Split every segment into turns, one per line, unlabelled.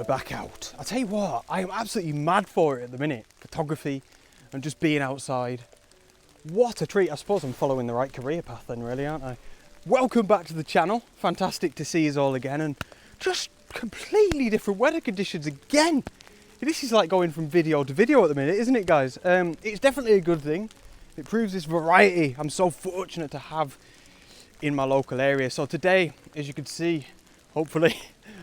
we're back out. I tell you what, I am absolutely mad for it at the minute. Photography and just being outside. What a treat. I suppose I'm following the right career path then, really, aren't I? Welcome back to the channel. Fantastic to see us all again, and just completely different weather conditions again. This is like going from video to video at the minute, isn't it, guys? It's definitely a good thing. It proves this variety I'm so fortunate to have in my local area. So today, as you can see, hopefully,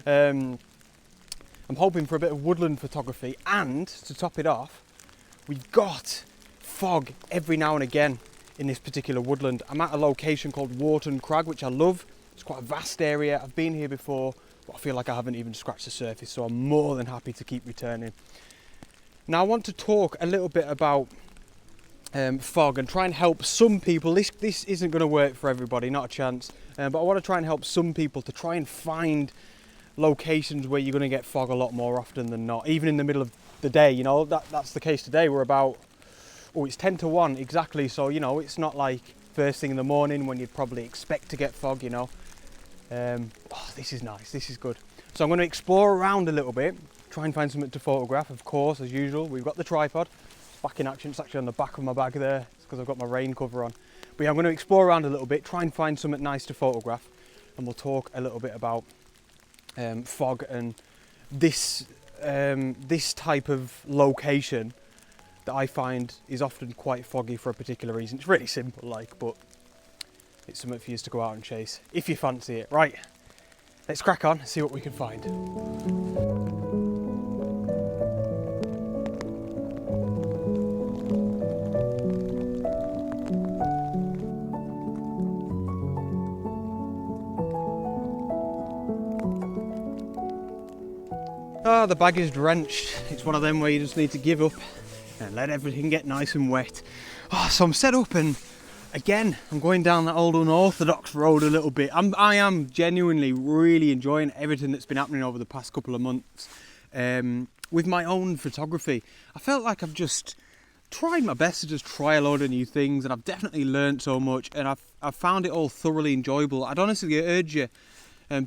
I'm hoping for a bit of woodland photography, and to top it off, we've got fog every now and again in this particular woodland. I'm at a location called Woodland Crag, which I love. It's quite a vast area. I've been here before, but I feel like I haven't even scratched the surface, so I'm more than happy to keep returning. Now I want to talk a little bit about fog and try and help some people. This isn't going to work for everybody, not a chance, but I want to try and help some people to try and find locations where you're going to get fog a lot more often than not, even in the middle of the day. You know, that's the case today. We're about, it's 10 to 1 exactly, so you know, it's not like first thing in the morning when you'd probably expect to get fog, you know. This is nice, this is good. So I'm going to explore around a little bit, try and find something to photograph, of course, as usual. We've got the tripod back in action. It's actually on the back of my bag there. It's because I've got my rain cover on. But yeah, I'm going to explore around a little bit, try and find something nice to photograph, and we'll talk a little bit about fog and this type of location that I find is often quite foggy for a particular reason. It's really simple, like, but it's something for you to go out and chase if you fancy it. Right, let's crack on, see what we can find. The bag is drenched. It's one of them where you just need to give up and let everything get nice and wet. So I'm set up, and again, I'm going down that old unorthodox road a little bit. I am genuinely really enjoying everything that's been happening over the past couple of months with my own photography. I felt like I've just tried my best to just try a load of new things, and I've definitely learned so much, and I've found it all thoroughly enjoyable. I'd honestly urge you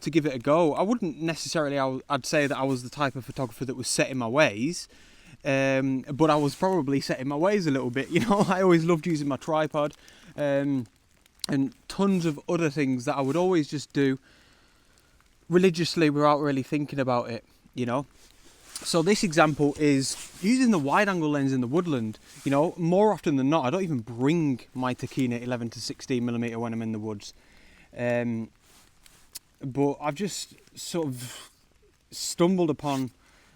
to give it a go. I wouldn't necessarily, I'd say that I was the type of photographer that was set in my ways, but I was probably set in my ways a little bit. You know, I always loved using my tripod, and tons of other things that I would always just do religiously without really thinking about it, you know. So this example is using the wide angle lens in the woodland. You know, more often than not, I don't even bring my Tacchina 11 to 16mm when I'm in the woods. But I've just sort of stumbled upon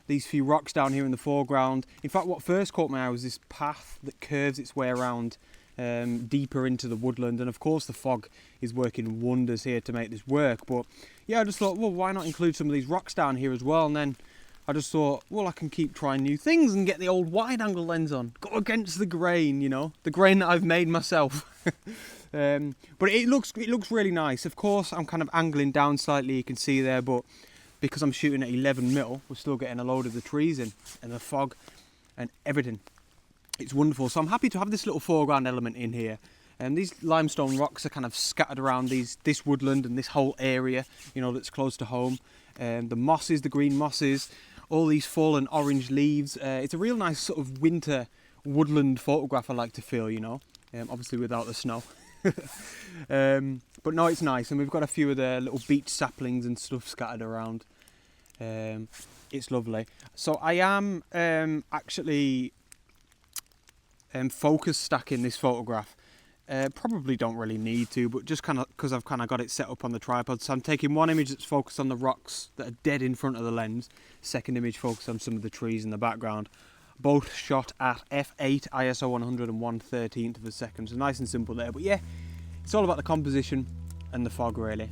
these few rocks down here in the foreground. In fact, what first caught my eye was this path that curves its way around deeper into the woodland, and of course the fog is working wonders here to make this work. But yeah, I just thought, well, why not include some of these rocks down here as well? And then I just thought, well, I can keep trying new things and get the old wide angle lens on, go against the grain, you know, the grain that I've made myself. But it looks really nice. Of course, I'm kind of angling down slightly, you can see there, but because I'm shooting at 11mm, we're still getting a load of the trees in and the fog and everything. It's wonderful. So I'm happy to have this little foreground element in here. And these limestone rocks are kind of scattered around this woodland and this whole area, you know, that's close to home. The mosses, the green mosses, all these fallen orange leaves. It's a real nice sort of winter woodland photograph, I like to feel, you know, obviously without the snow. But no, it's nice, and we've got a few of the little beech saplings and stuff scattered around. It's lovely. So I am actually focus stacking this photograph. Probably don't really need to, but just kind of because I've kind of got it set up on the tripod. So I'm taking one image that's focused on the rocks that are dead in front of the lens, second image focused on some of the trees in the background, both shot at f8 ISO 100 and 1/13 of a second. So nice and simple there. But yeah, it's all about the composition and the fog, really.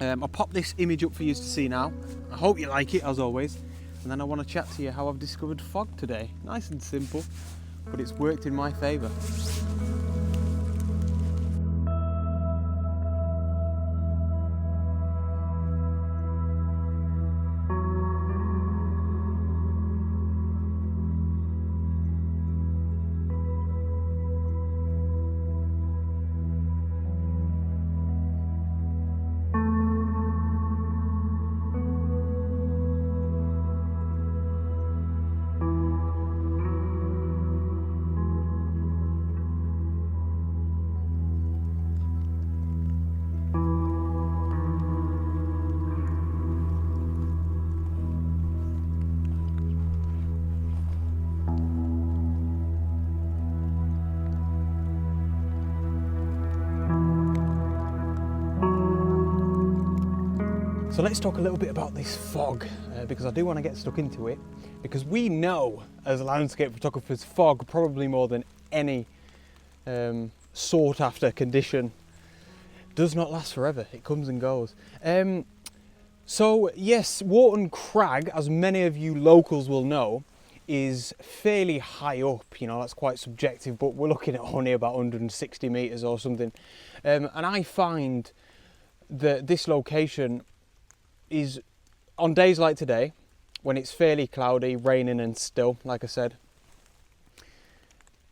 I'll pop this image up for you to see now. I hope you like it, as always. And then I want to chat to you how I've discovered fog today. Nice and simple, but it's worked in my favour. So let's talk a little bit about this fog, because I do want to get stuck into it, because we know as landscape photographers, fog, probably more than any sought after condition, does not last forever. It comes and goes. So yes, Warton Crag, as many of you locals will know, is fairly high up. You know, that's quite subjective, but we're looking at only about 160 metres or something. And I find that this location is, on days like today, when it's fairly cloudy, raining and still, like I said,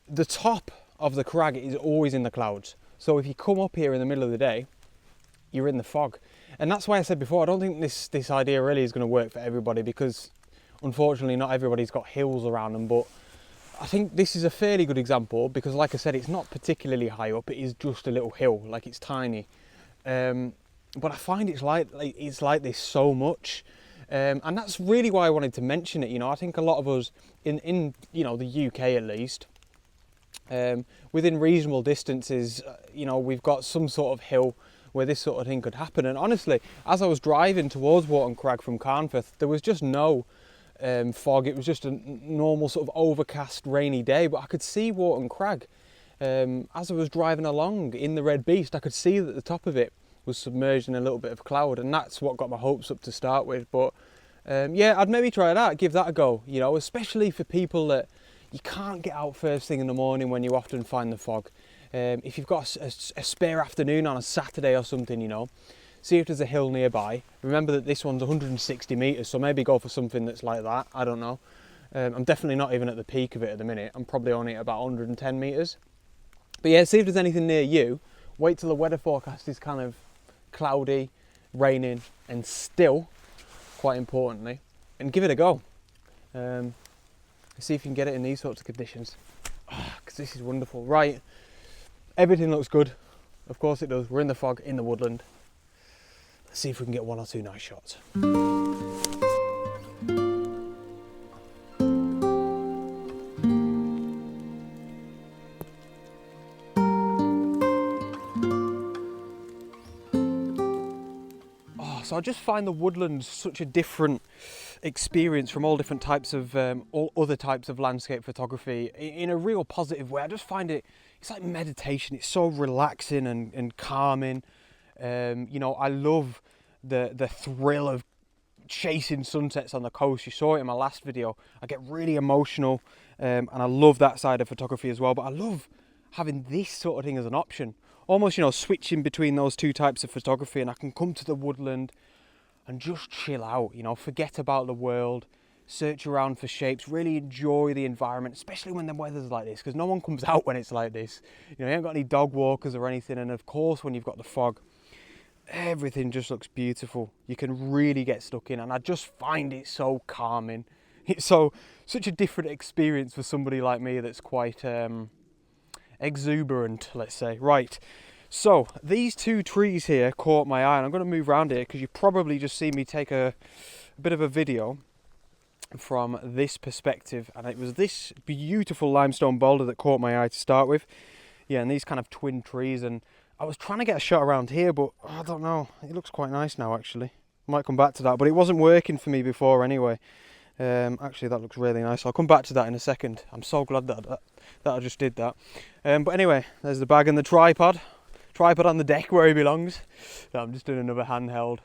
the top of the crag is always in the clouds. So if you come up here in the middle of the day, you're in the fog. And that's why I said before, I don't think this idea really is going to work for everybody, because unfortunately not everybody's got hills around them. But I think this is a fairly good example, because like I said, it's not particularly high up, it is just a little hill, like it's tiny. But I find it's like this so much. And that's really why I wanted to mention it. You know, I think a lot of us in you know, the UK at least, within reasonable distances, you know, we've got some sort of hill where this sort of thing could happen. And honestly, as I was driving towards Warton Crag from Carnforth, there was just no fog. It was just a normal sort of overcast, rainy day, but I could see Warton Crag. As I was driving along in the Red Beast, I could see that the top of it was submerged in a little bit of cloud, and that's what got my hopes up to start with. But yeah, I'd maybe try that, give that a go, you know, especially for people that you can't get out first thing in the morning when you often find the fog. If you've got a spare afternoon on a Saturday or something, you know, see if there's a hill nearby. Remember that this one's 160 metres, so maybe go for something that's like that, I don't know. I'm definitely not even at the peak of it at the minute, I'm probably only at about 110 metres. But yeah, see if there's anything near you. Wait till the weather forecast is kind of cloudy, raining and still, quite importantly, and give it a go. See if you can get it in these sorts of conditions, because this is wonderful. Right, everything looks good, of course it does. We're in the fog, in the woodland. Let's see if we can get one or two nice shots. So I just find the woodlands such a different experience from all different types of, all other types of landscape photography in a real positive way. I just find it's like meditation. It's so relaxing and calming. You know, I love the thrill of chasing sunsets on the coast. You saw it in my last video. I get really emotional, and I love that side of photography as well. But I love having this sort of thing as an option. Almost, you know, switching between those two types of photography, and I can come to the woodland and just chill out, you know, forget about the world, search around for shapes, really enjoy the environment, especially when the weather's like this, because no one comes out when it's like this. You know, you ain't got any dog walkers or anything, and of course when you've got the fog, everything just looks beautiful. You can really get stuck in, and I just find it so calming. It's such a different experience for somebody like me that's quite exuberant, let's say. Right, so these two trees here caught my eye, and I'm going to move around here because you probably just see me take a bit of a video from this perspective, and it was this beautiful limestone boulder that caught my eye to start with. Yeah, and these kind of twin trees, and I was trying to get a shot around here, but I don't know, it looks quite nice now actually. Might come back to that, but it wasn't working for me before anyway. Actually, that looks really nice. I'll come back to that in a second. I'm so glad that I just did that. But anyway, there's the bag and the tripod on the deck where he belongs. No, I'm just doing another handheld.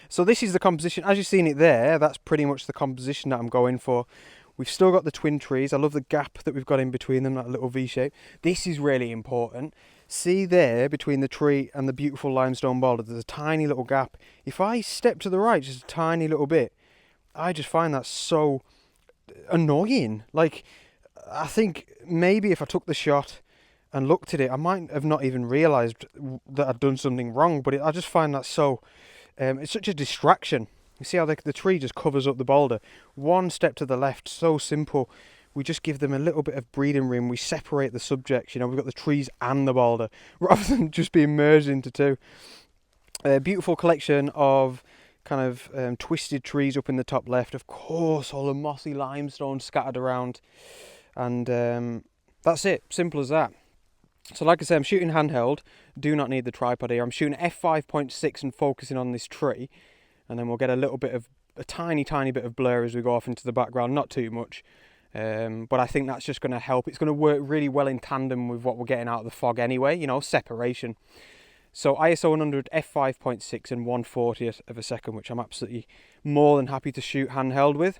So this is the composition. As you've seen it there, that's pretty much the composition that I'm going for. We've still got the twin trees. I love the gap that we've got in between them, that little V shape. This is really important. See there, between the tree and the beautiful limestone boulder, there's a tiny little gap. If I step to the right just a tiny little bit, I just find that so annoying. Like, I think maybe if I took the shot and looked at it, I might have not even realised that I'd done something wrong, but I just find that so, it's such a distraction. You see how the tree just covers up the boulder. One step to the left, so simple. We just give them a little bit of breathing room. We separate the subjects, you know, we've got the trees and the boulder, rather than just being merged into two. A beautiful collection of kind of twisted trees up in the top left. Of course, all the mossy limestone scattered around. And that's it, simple as that. So like I say, I'm shooting handheld, do not need the tripod here. I'm shooting f5.6 and focusing on this tree, and then we'll get a little bit of, a tiny bit of blur as we go off into the background, not too much. But I think that's just going to help. It's going to work really well in tandem with what we're getting out of the fog anyway, you know, separation. So ISO 100, f5.6 and 1/40th of a second, which I'm absolutely more than happy to shoot handheld with.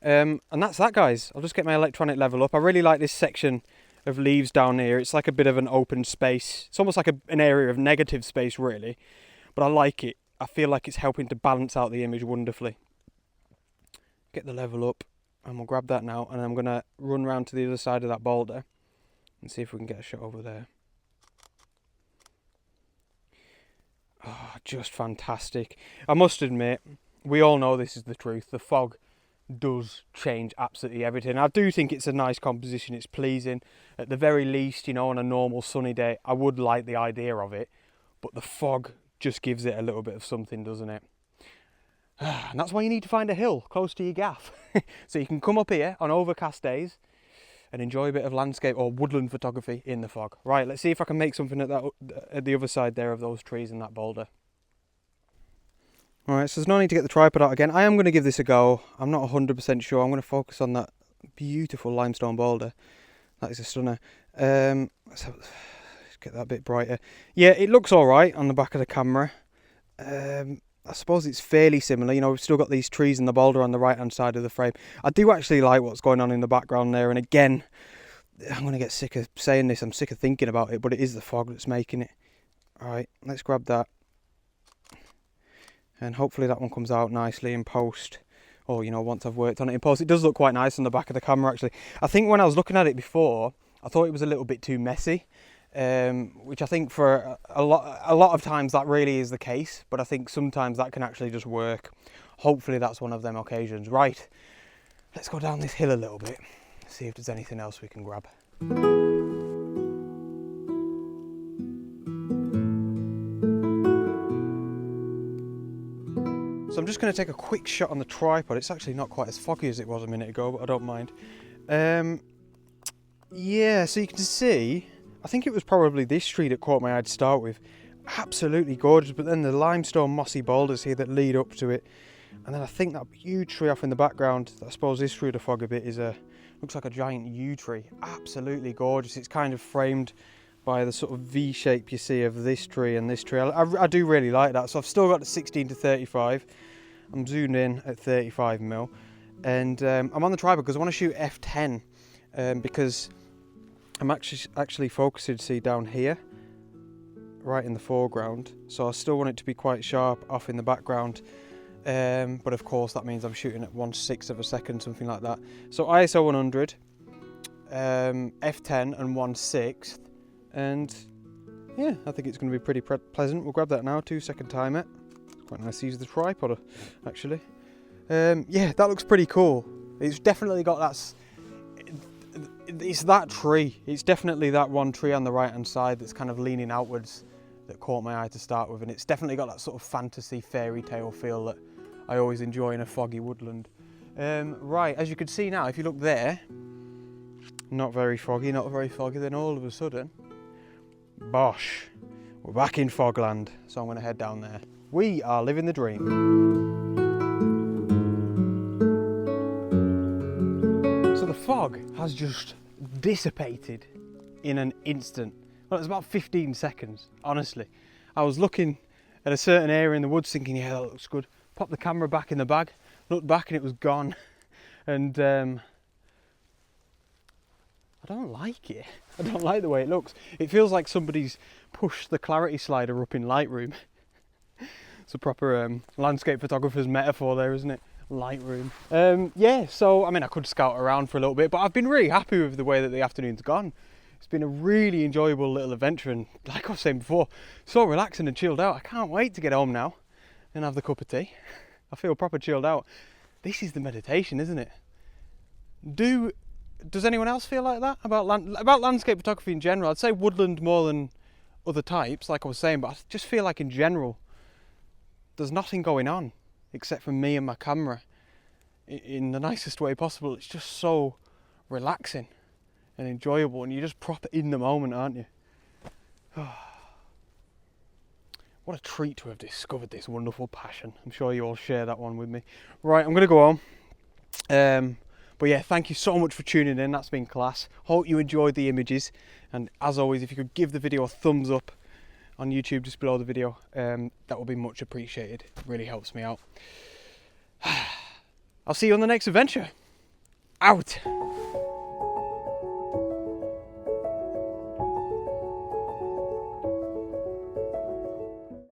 And that's that, guys. I'll just get my electronic level up. I really like this section of leaves down here. It's like a bit of an open space. It's almost like an area of negative space, really. But I like it. I feel like it's helping to balance out the image wonderfully. Get the level up, and we'll grab that now. And I'm going to run round to the other side of that boulder and see if we can get a shot over there. Oh, just fantastic. I must admit, we all know this is the truth. The fog does change absolutely everything. I do think it's a nice composition. It's pleasing. At the very least, you know, on a normal sunny day, I would like the idea of it. But the fog just gives it a little bit of something, doesn't it? And that's why you need to find a hill close to your gaff. So you can come up here on overcast days and enjoy a bit of landscape or woodland photography in the fog. Right, let's see if I can make something at the other side there of those trees and that boulder. Alright, so there's no need to get the tripod out again. I am going to give this a go. I'm not 100% sure. I'm going to focus on that beautiful limestone boulder. That is a stunner. Let's get that a bit brighter. Yeah, it looks alright on the back of the camera. I suppose it's fairly similar. You know, we've still got these trees and the boulder on the right hand side of the frame. I do actually like what's going on in the background there. And again, I'm going to get sick of saying this. I'm sick of thinking about it, but it is the fog that's making it. Alright, let's grab that. And hopefully that one comes out nicely in post. Or, you know, once I've worked on it in post. It does look quite nice on the back of the camera, actually. I think when I was looking at it before, I thought it was a little bit too messy. Which I think for a lot of times that really is the case. But I think sometimes that can actually just work. Hopefully that's one of them occasions. Right, let's go down this hill a little bit. See if there's anything else we can grab. So I'm just going to take a quick shot on the tripod. It's actually not quite as foggy as it was a minute ago, but I don't mind. Yeah, so you can see, I think it was probably this tree that caught my eye to start with. Absolutely gorgeous, but then the limestone mossy boulders here that lead up to it. And then I think that huge tree off in the background, I suppose this through the fog a bit, looks like a giant yew tree. Absolutely gorgeous. It's kind of framed by the sort of V shape you see of this tree and this tree. I do really like that. So I've still got the 16 to 35. I'm zoomed in at 35mm. And I'm on the tripod because I want to shoot f10 because I'm actually focusing, see, down here, right in the foreground. So I still want it to be quite sharp off in the background. But of course that means I'm shooting at 1/6 of a second, something like that. So ISO 100, f10 and 1/6. And yeah, I think it's going to be pretty pleasant. We'll grab that now, 2-second timer. It's quite nice to use the tripod, actually. Yeah, that looks pretty cool. It's definitely got that. It's that tree. It's definitely that one tree on the right hand side that's kind of leaning outwards that caught my eye to start with. And it's definitely got that sort of fantasy fairy tale feel that I always enjoy in a foggy woodland. Right, as you can see now, if you look there, not very foggy, then all of a sudden, bosh, we're back in Fogland. So I'm going to head down there. We are living the dream. So the fog has just dissipated in an instant. Well, it was about 15 seconds, honestly. I was looking at a certain area in the woods thinking, yeah, that looks good. Popped the camera back in the bag, looked back and it was gone. And I don't like it. I don't like the way it looks. It feels like somebody's pushed the clarity slider up in Lightroom. It's a proper landscape photographer's metaphor there, isn't it? Lightroom. Yeah, so I mean I could scout around for a little bit, but I've been really happy with the way that the afternoon's gone. It's been a really enjoyable little adventure, and like I was saying before, so relaxing and chilled out. I can't wait to get home now and have the cup of tea. I feel proper chilled out. This is the meditation, isn't it? Does anyone else feel like that about landscape photography in general? I'd say woodland more than other types, like I was saying, but I just feel like in general there's nothing going on except for me and my camera in the nicest way possible. It's just so relaxing. and enjoyable, and you're just proper in the moment, aren't you? What a treat to have discovered this wonderful passion. I'm sure you all share that one with me. Right, I'm going to go home. But yeah, thank you so much for tuning in. That's been class. Hope you enjoyed the images. And as always, if you could give the video a thumbs up on YouTube just below the video, that would be much appreciated. It really helps me out. I'll see you on the next adventure. Out.